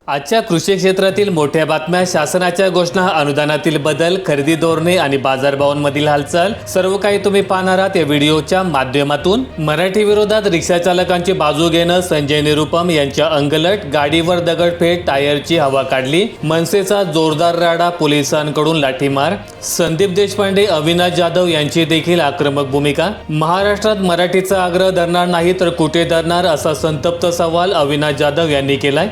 आजच्या कृषी क्षेत्रातील मोठ्या बातम्या, शासनाच्या घोषणा, अनुदानातील बदल, खरेदी धोरणे आणि बाजारभावांमधील हालचाल सर्व काही तुम्ही पाहणार आहात या व्हिडिओच्या माध्यमातून। मराठी विरोधात रिक्षा चालकांची बाजू घेणं, संजय निरुपम यांच्या अंगलट, गाडीवर दगडफेक, टायरची हवा काढली, मनसेचा जोरदार राडा, पोलिसांकडून लाठीमार, संदीप देशपांडे, अविनाश जाधव यांची देखील आक्रमक भूमिका, महाराष्ट्रात मराठीचा आग्रह धरणार नाही तर कुठे धरणार असा संतप्त सवाल अविनाश जाधव यांनी केलाय।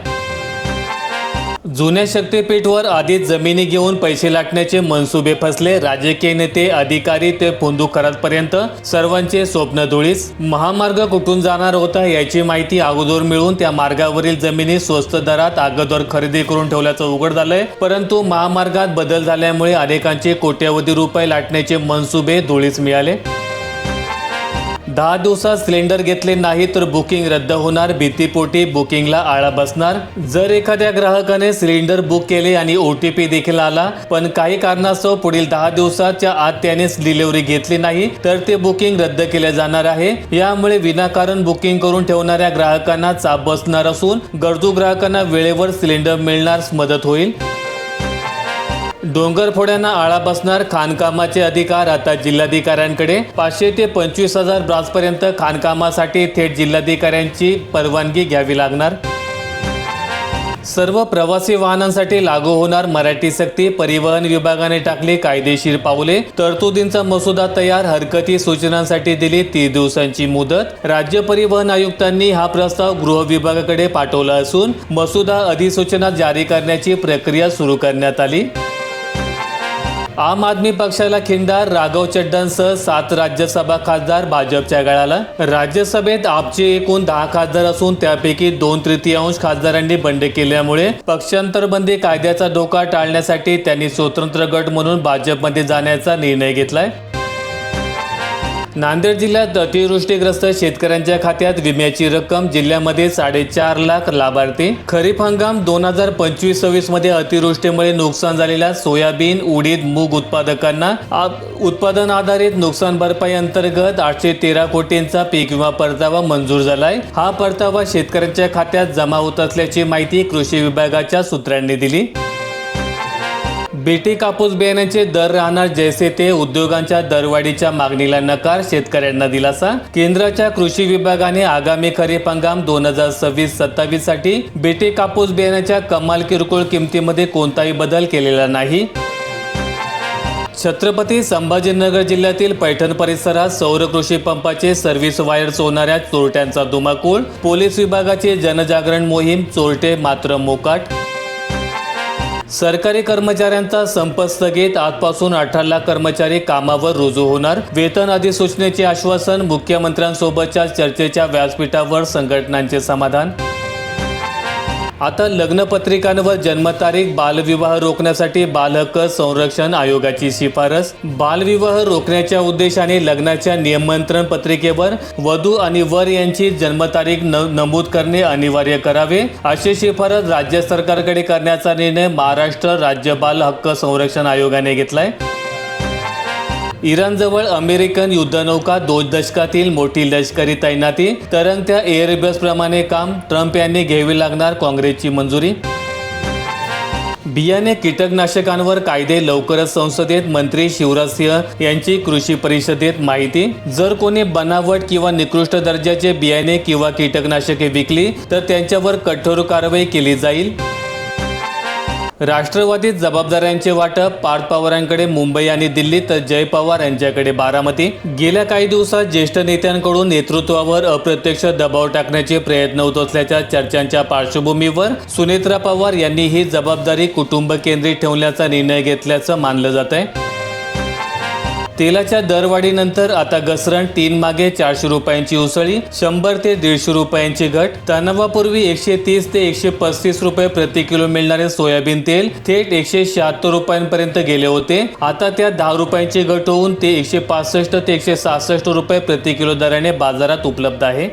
जुन्या शक्तीपीठवर आधीच जमिनी घेऊन पैसे लाटण्याचे मनसुबे फसले, राजकीय नेते, अधिकारी ते फोंदू खरातपर्यंत सर्वांचे स्वप्न धुळीस। महामार्ग कुठून जाणार होता याची माहिती अगोदर मिळून त्या मार्गावरील जमिनी स्वस्त दरात अगोदर खरेदी करून ठेवल्याचं उघड झालंय, परंतु महामार्गात बदल झाल्यामुळे अनेकांचे कोट्यवधी रुपये लाटण्याचे मनसुबे धुळीस मिळाले। 10 दिवसात सिलेंडर घेतले नाही तर बुकिंग रद्द होणार, भीतीपोटी बुकिंगला आळा बसणार। जर एखाद्या ग्राहकाने सिलेंडर बुक केले आणि OTP देखील आला पण काही कारणास्तव पुढील 10 दिवसाच्या आत त्याने डिलिव्हरी घेतली नाही तर ते बुकिंग रद्द केले जाणार आहे। यामुळे विनाकारण बुकिंग करून ठेवणाऱ्या ग्राहकांना चाप बसणार असून गरजू ग्राहकांना वेळेवर सिलेंडर मिळण्यास मदत होईल। डोंगरफोड्यांना आळा बसणार, खाणकामाचे अधिकार आता जिल्हाधिकाऱ्यांकडे। 500 ते 25,000 ब्रासपर्यंत खाणकामासाठी थेट जिल्हाधिकाऱ्यांची परवानगी घ्यावी लागणार। सर्व प्रवासी वाहनांसाठी लागू होणार मराठी सक्ती, परिवहन विभागाने टाकली कायदेशीर पावले, तरतुदींचा मसुदा तयार, हरकती सूचनांसाठी दिली 30 दिवसांची मुदत। राज्य परिवहन आयुक्तांनी हा प्रस्ताव गृह विभागाकडे पाठवला असून मसुदा अधिसूचना जारी करण्याची प्रक्रिया सुरू करण्यात आली। आम आदमी पक्षाला खिंडार, राघव चड्डांसह 7 राज्यसभा खासदार भाजपच्या गळाला। राज्यसभेत आपचे एकूण 10 खासदार असून त्यापैकी 2/3 खासदारांनी बंड केल्यामुळे पक्षांतरबंदी कायद्याचा धोका टाळण्यासाठी त्यांनी स्वतंत्र गट म्हणून भाजपमध्ये जाण्याचा निर्णय घेतलाय। नांदेड जिल्ह्यात अतिवृष्टीग्रस्त शेतकऱ्यांच्या खात्यात विम्याची रक्कम, जिल्ह्यामध्ये 4.5 लाख लाभार्थी। खरीप हंगाम 2025-26 मध्ये अतिवृष्टीमुळे नुकसान झालेल्या सोयाबीन, उडीद, मूग उत्पादकांना उत्पादन आधारित नुकसान भरपाई अंतर्गत 813 कोटींचा पीक विमा परतावा मंजूर झालाय। हा परतावा शेतकऱ्यांच्या खात्यात जमा होत असल्याची माहिती कृषी विभागाच्या सूत्रांनी दिली। बीटी कापूस बियाण्याचे दर राहणार जैसे ते, उद्योगांच्या दरवाढीच्या मागणीला नकार, शेतकऱ्यांना दिलासा। केंद्राच्या कृषी विभागाने आगामी खरीप हंगाम 2026-27 साठी बीटी कापूस बियाण्याच्या कमाल किरकोळ किमतीमध्ये कोणताही बदल केलेला नाही। छत्रपती संभाजीनगर जिल्ह्यातील पैठण परिसरात सौर कृषी पंपाचे सर्व्हिस वायर चोरणाऱ्या चोरट्यांचा धुमाकूळ, पोलीस विभागाची जनजागरण मोहीम, चोरटे मात्र मोकाट। सरकारी कर्मचाऱ्यांचा संप स्थगित, आजपासून 18 लाख कर्मचारी कामावर रुजू होणार, वेतन अधिसूचनेचे आश्वासन, मुख्यमंत्र्यांसोबतच्या चर्चेच्या व्यासपीठावर संघटनांचे समाधान। आता लग्नपत्रिकांवर जन्मतारीख, बालविवाह रोखण्यासाठी बालहक्क संरक्षण आयोगाची शिफारस। बालविवाह रोखण्याच्या उद्देशाने लग्नाच्या निमंत्रण पत्रिकेवर वधू आणि वर यांची जन्मतारीख नमूद करणे अनिवार्य करावे, अशी शिफारस राज्य सरकारकडे करण्याचा निर्णय महाराष्ट्र राज्य बाल हक्क संरक्षण आयोगाने घेतलाय। इराणजवळ अमेरिकन युद्धनौका, 2 दशकातील मोठी लष्करी तैनाती, तरंगत्या एअरबेस प्रमाणे काम, ट्रम्प यांनी घ्यावी लागणार काँग्रेसची मंजुरी। बियाणे कीटकनाशकांवर कायदे लवकरच संसदेत, मंत्री शिवराज सिंह यांची कृषी परिषदेत माहिती। जर कोणी बनावट किंवा निकृष्ट दर्जाचे बियाणे किंवा कीटकनाशके विकली तर त्यांच्यावर कठोर कारवाई केली जाईल। राष्ट्रवादीत जबाबदाऱ्यांचे वाटप, पार्थ पवारांकडे मुंबई आणि दिल्ली तर जय पवार यांच्याकडे बारामती। गेल्या काही दिवसात ज्येष्ठ नेत्यांकडून नेतृत्वावर अप्रत्यक्ष दबाव टाकण्याचे प्रयत्न होत असल्याच्या चर्चांच्या पार्श्वभूमीवर सुनेत्रा पवार यांनी ही जबाबदारी कुटुंब केंद्रित ठेवण्याचा निर्णय घेतल्याचं मानलं जात आहे। तेलाच्या दरवाढीनंतर आता घसरण, 3 मागे 400 रुपयांची उसळी, 100 ते 150 रुपयांची घट। तणावापूर्वी 130 ते 135 रुपये प्रति किलो मिळणारे सोयाबीन तेल थेट 176 रुपयांपर्यंत गेले होते। आता त्यात 10 रुपयांची घट होऊन ते 165 ते 166 रुपये प्रति किलो दराने बाजारात उपलब्ध आहे।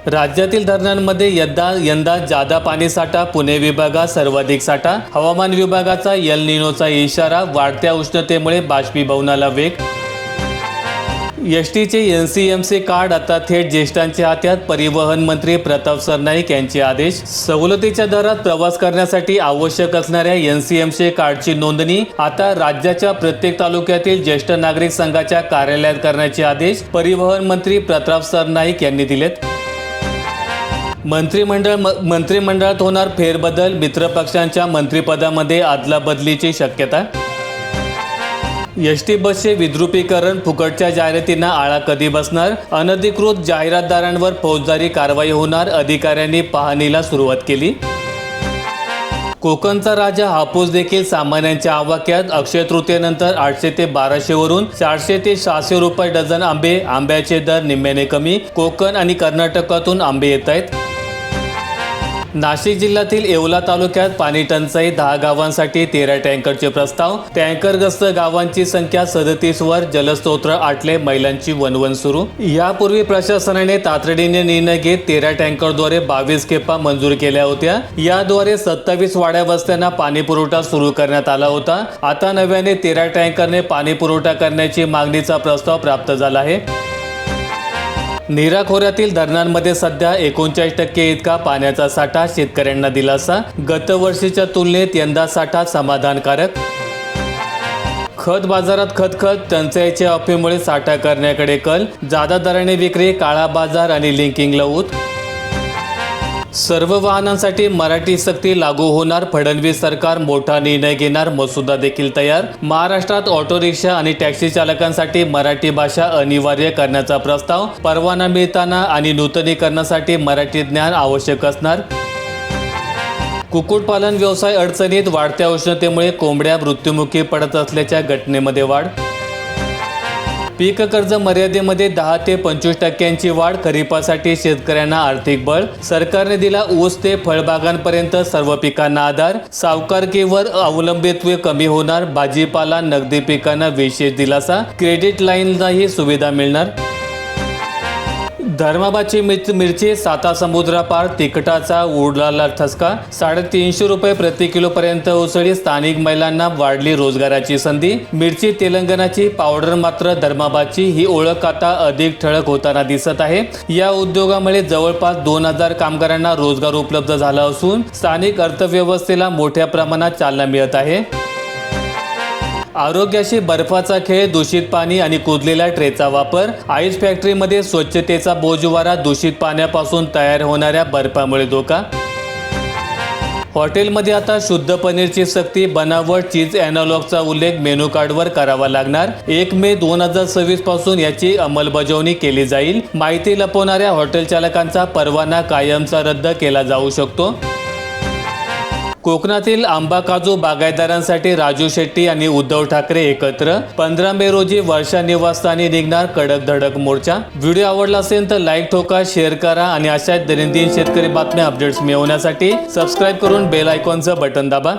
राज्यातील धरणांमध्ये यंदा जादा पाणीसाठा, पुणे विभागात सर्वाधिक साठा, हवामान विभागाचा एल निनोचा इशारा, वाढत्या उष्णतेमुळे बाष्पीभवनाला वेग। एसटीचे NCMC कार्ड आता थेट ज्येष्ठांच्या हातात, परिवहन मंत्री प्रताप सरनाईक यांचे आदेश. सवलतीच्या दरात प्रवास करण्यासाठी आवश्यक असणाऱ्या NCMC कार्डची नोंदणी आता राज्याच्या प्रत्येक तालुक्यातील ज्येष्ठ नागरिक संघाच्या कार्यालयात करण्याचे आदेश परिवहन मंत्री प्रताप सरनाईक यांनी दिलेत. मंत्रिमंडळात होणार फेरबदल, मित्रपक्षांच्या मंत्रिपदामध्ये अदलाबदलीची शक्यता. एसटी बसचे विद्रुपीकरण, फुकटच्या जाहिरातींना आळा कधी बसणार? अनधिकृत जाहिरातदारांवर फौजदारी कारवाई होणार, अधिकाऱ्यांनी पाहणीला सुरुवात केली. कोकणचा राजा हापूस देखील सामान्यांच्या आवाक्यात. अक्षय तृतीयेनंतर 800 ते 1200 वरून 400 ते 600 रुपये डझन आंबे. आंब्याचे दर निम्म्याने कमी. कोकण आणि कर्नाटकातून आंबे येत आहेत. नाशिक जिल्ह्यातील येवला तालुक्यात पाणी टंचाई, 10 गावांसाठी 13 टँकरचे प्रस्ताव. टँकरग्रस्त गावांची संख्या 37 वर. जलस्तोत्र आटले, महिलांची वणवण सुरू. यापूर्वी प्रशासनाने तातडीने निर्णय घेत 13 टँकरद्वारे 22 खेपा मंजूर केल्या होत्या. याद्वारे 27 वाड्या वस्त्यांना पाणी पुरवठा सुरू करण्यात आला होता. आता नव्याने 13 टँकरने पाणी पुरवठा करण्याची मागणीचा प्रस्ताव प्राप्त झाला आहे. नीरा खोऱ्यातील धरणांमध्ये सध्या 39% इतका पाण्याचा साठा. शेतकऱ्यांना दिलासा. गत वर्षीच्या तुलनेत यंदा साठा समाधानकारक. खत बाजारात खतखत, टंचाईच्या अफवेमुळे साठा करण्याकडे कल. जादा दराने विक्री, काळा बाजार आणि लिंकिंग लवूत. सर्व वाहनांसाठी मराठी सक्ती लागू होणार. फडणवीस सरकार मोठा निर्णय घेणार, मसुदा देखील तयार. महाराष्ट्रात ऑटो रिक्षा आणि टॅक्सी चालकांसाठी मराठी भाषा अनिवार्य करण्याचा प्रस्ताव. परवाना मिळताना आणि नूतनीकरणासाठी मराठी ज्ञान आवश्यक असणार. कुक्कुटपालन व्यवसाय अडचणीत. वाढत्या उष्णतेमुळे कोंबड्या मृत्युमुखी पडत असल्याच्या घटनेमध्ये वाढ. पीक कर्ज मर्यादेमध्ये 10 ते 25% वाढ. खरीपासाठी शेतकऱ्यांना आर्थिक बळ. सरकारने दिला ऊस ते फळबागांपर्यंत सर्व पिकांना आधार. सावकारकीवर अवलंबित्व कमी होणार. भाजीपाला, नगदी पिकांना विशेष दिलासा. क्रेडिट लाईनलाही सुविधा मिळणार. धर्माबादची मिरची सातासमुद्रापार. तिखटाचा उडाला ठसका. 350 रुपये प्रति किलोपर्यंत उसळी. स्थानिक महिलांना वाढली रोजगाराची संधी. मिरची तेलंगणाची, पावडर मात्र धर्माबादची. ही ओळख आता अधिक ठळक होताना दिसत आहे. या उद्योगामुळे जवळपास 2000 कामगारांना रोजगार उपलब्ध झाला असून स्थानिक अर्थव्यवस्थेला मोठ्या प्रमाणात चालना मिळत आहे. आरोग्याशी बर्फाचा खेळ, दूषित पाणी आणि कुजलेल्या ट्रेचा वापर. आईस फॅक्टरीमध्ये स्वच्छतेचा बोजवारा. दूषित पाण्यापासून तयार होणाऱ्या बर्फामुळे धोका. हॉटेलमध्ये आता शुद्ध पनीरची सक्ती. बनावट चीज एनालॉगचा उल्लेख मेनू कार्डवर करावा लागणार. 1 मे 2026 पासून याची अंमलबजावणी केली जाईल. माहिती लपवणाऱ्या हॉटेल चालकांचा परवाना कायमचा रद्द केला जाऊ शकतो. कोकणातील आंबा काजू बागायतदारांसाठी राजू शेट्टी आणि उद्धव ठाकरे एकत्र. 15 मे रोजी वर्षा निवासस्थानी निघणार कडक धडक मोर्चा. व्हिडिओ आवडला असेल तर लाईक ठोका, शेअर करा आणि अशा दैनंदिन शेतकरी बातम्या अपडेट्स मिळवण्यासाठी सबस्क्राईब करून बेल आयकॉनचं बटन दाबा.